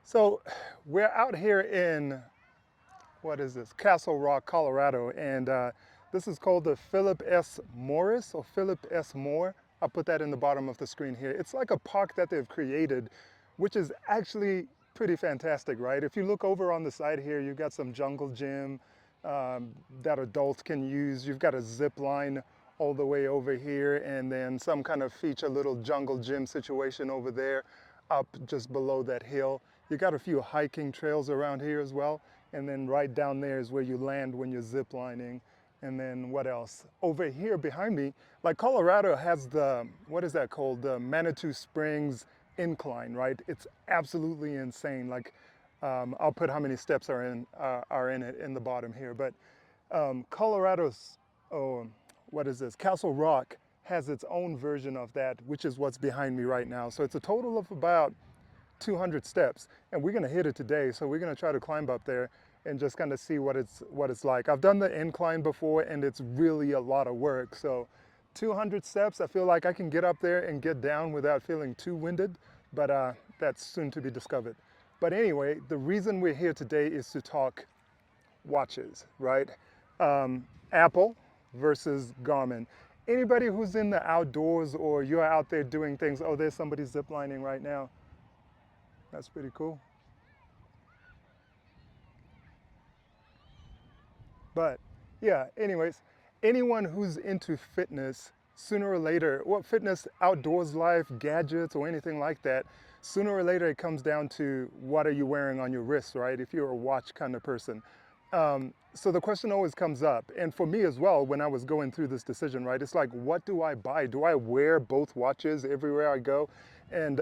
So we're out here in, what is this, Castle Rock, Colorado, and this is called the Philip S. Morris or Philip S. Moore. I'll put that in the bottom of the screen here. It's like a park that they've created, which is actually pretty fantastic, right? If you look over on the side here, you've got some jungle gym that adults can use. You've got a zip line all the way over here, and then some kind of feature little jungle gym situation over there up just below that hill. You got a few hiking trails around here as well, and then right down there is where you land when you're zip lining. And then what else? Over here behind me, like Colorado has the, what is that called? The Manitou Springs incline, right? It's absolutely insane. Like, I'll put how many steps are in it in the bottom here. But Colorado's, oh, what is this? Castle Rock has its own version of that, which is what's behind me right now. So it's a total of about 200 steps, and we're going to hit it today. So we're going to try to climb up there and just kind of see what it's like. I've done the incline before, and it's really a lot of work. So 200 steps, I feel like I can get up there and get down without feeling too winded, but that's soon to be discovered. But anyway, the reason we're here today is to talk watches, right? Apple versus Garmin. Anybody who's in the outdoors or you're out there doing things, oh, there's somebody ziplining right now. That's pretty cool. But yeah, anyways, anyone who's into fitness, sooner or later, well, fitness, outdoors life, gadgets, or anything like that, sooner or later it comes down to what are you wearing on your wrist, right? If you're a watch kind of person. So the question always comes up, and for me as well, when I was going through this decision, right, it's like, what do I buy? Do I wear both watches everywhere I go? And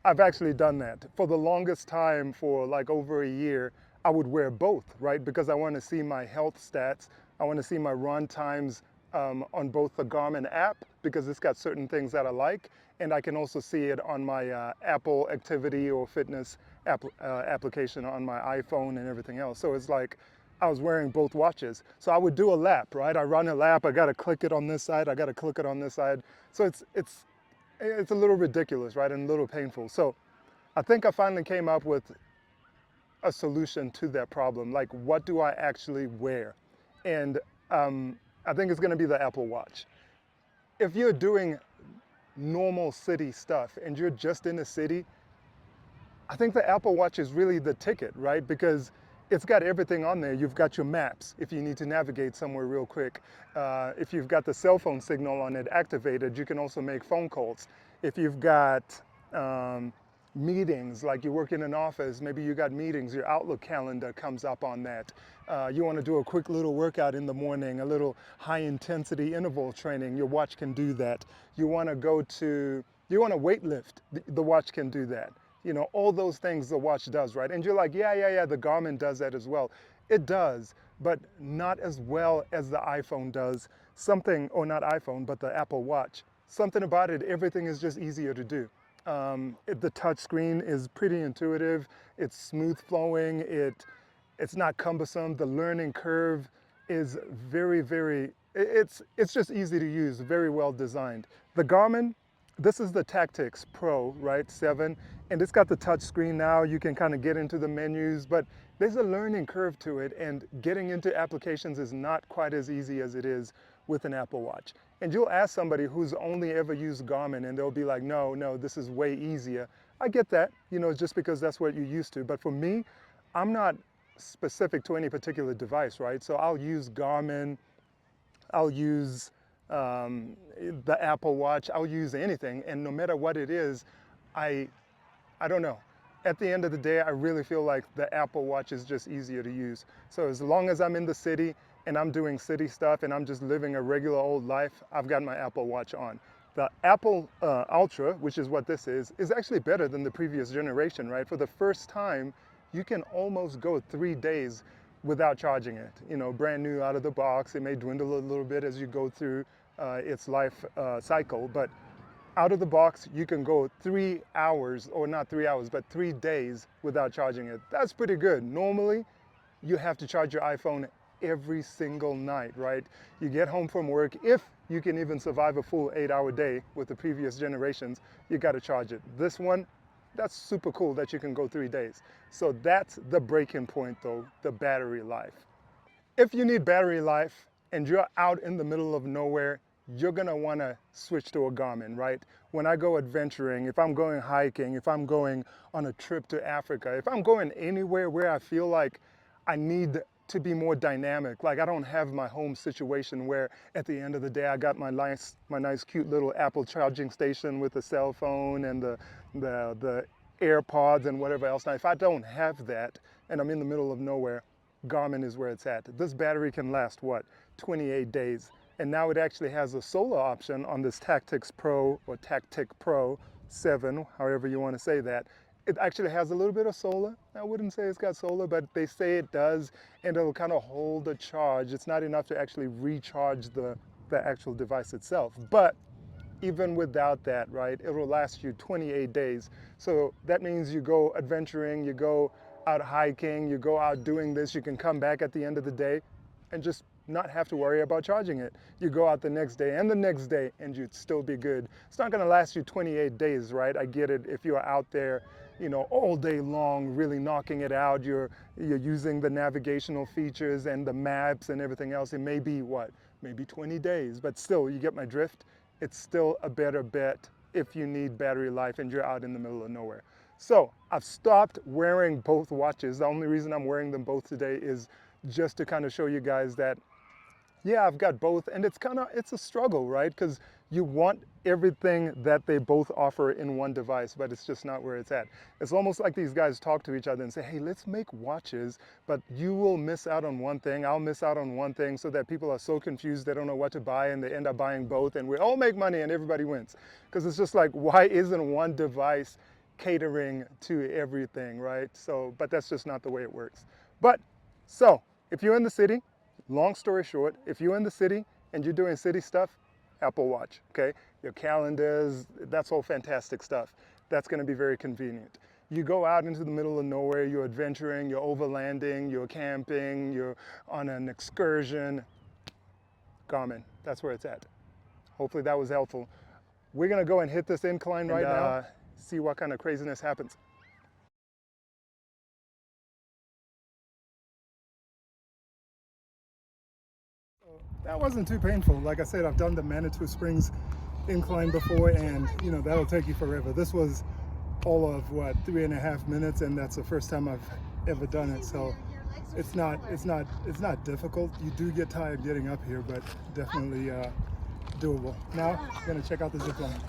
I've actually done that. For the longest time, for like over a year, I would wear both, right? Because I want to see my health stats. I want to see my run times on both the Garmin app, because it's got certain things that I like, and I can also see it on my Apple activity or fitness application on my iPhone and everything else. So it's like I was wearing both watches. So I would do a lap, right? I run a lap, I got to click it on this side, I got to click it on this side. So it's a little ridiculous, right? And a little painful. So I think I finally came up with a solution to that problem. Like, what do I actually wear? And I think it's going to be the Apple Watch. If you're doing normal city stuff and you're just in the city, I think the Apple Watch is really the ticket, right? Because it's got everything on there. You've got your maps if you need to navigate somewhere real quick. If you've got the cell phone signal on it activated, you can also make phone calls. If you've got meetings, like you work in an office, maybe you got meetings, your Outlook calendar comes up on that. You want to do a quick little workout in the morning, a little high intensity interval training, your watch can do that. You want to weight lift, the watch can do that. You know, all those things the watch does, right? And you're like, yeah, the Garmin does that as well. It does, but not as well as the iPhone does. Something, or not iPhone, but the Apple Watch. Something about it, everything is just easier to do. The touch screen is pretty intuitive. It's smooth flowing. It's not cumbersome. The learning curve is it's just easy to use, very well designed. The Garmin, this is the Tactix Pro, right, 7, and it's got the touch screen now. You can kind of get into the menus, but there's a learning curve to it, and getting into applications is not quite as easy as it is with an Apple Watch. And you'll ask somebody who's only ever used Garmin, and they'll be like, no, this is way easier. I get that, you know, just because that's what you're used to. But for me, I'm not specific to any particular device, right? So I'll use Garmin, I'll use the Apple Watch, I'll use anything, and no matter what it is, I don't know. At the end of the day, I really feel like the Apple Watch is just easier to use. So as long as I'm in the city and I'm doing city stuff and I'm just living a regular old life, I've got my Apple Watch on. The Apple Ultra, which is what this is actually better than the previous generation, right? For the first time, you can almost go 3 days without charging it. You know, brand new out of the box. It may dwindle a little bit as you go through its life cycle, but out of the box, you can go 3 hours, or not 3 hours, but 3 days without charging it. That's pretty good. Normally, you have to charge your iPhone every single night, right? You get home from work, if you can even survive a full 8-hour day with the previous generations, you got to charge it. This one, that's super cool that you can go 3 days. So that's the breaking point though, the battery life. If you need battery life and you're out in the middle of nowhere, you're gonna wanna switch to a Garmin, right? When I go adventuring, if I'm going hiking, if I'm going on a trip to Africa, if I'm going anywhere where I feel like I need to be more dynamic, like I don't have my home situation where at the end of the day I got my nice cute little Apple charging station with the cell phone and the AirPods and whatever else. Now if I don't have that and I'm in the middle of nowhere, Garmin is where it's at. This battery can last, what, 28 days. And now it actually has a solar option on this Tactix Pro or Tactic Pro 7, however you want to say that. It actually has a little bit of solar. I wouldn't say it's got solar, but they say it does, and it'll kind of hold the charge. It's not enough to actually recharge the actual device itself. But even without that, right, it will last you 28 days. So that means you go adventuring, you go out hiking, you go out doing this, you can come back at the end of the day and just not have to worry about charging it. You go out the next day and the next day and you'd still be good. It's not gonna last you 28 days, right? I get it. If you're out there, you know, all day long, really knocking it out, you're using the navigational features and the maps and everything else, it may be what? Maybe 20 days, but still, you get my drift. It's still a better bet if you need battery life and you're out in the middle of nowhere. So I've stopped wearing both watches. The only reason I'm wearing them both today is just to kind of show you guys that, yeah, I've got both, and it's a struggle, right? Because you want everything that they both offer in one device, but it's just not where it's at. It's almost like these guys talk to each other and say, hey, let's make watches, but you will miss out on one thing, I'll miss out on one thing, so that people are so confused they don't know what to buy and they end up buying both, and we all make money and everybody wins. Because it's just like, why isn't one device catering to everything, right? So, but that's just not the way it works. But, so, if you're in the city, long story short, if you're in the city and you're doing city stuff, Apple Watch, okay? Your calendars, that's all fantastic stuff. That's gonna be very convenient. You go out into the middle of nowhere, you're adventuring, you're overlanding, you're camping, you're on an excursion, Garmin, that's where it's at. Hopefully that was helpful. We're gonna go and hit this incline right now, see what kind of craziness happens. That wasn't too painful. Like I said, I've done the Manitou Springs incline before, and you know, that'll take you forever. This was all of what, 3.5 minutes, and that's the first time I've ever done it. So it's not difficult. You do get tired getting up here, but definitely doable. Now, I'm gonna check out the zip line.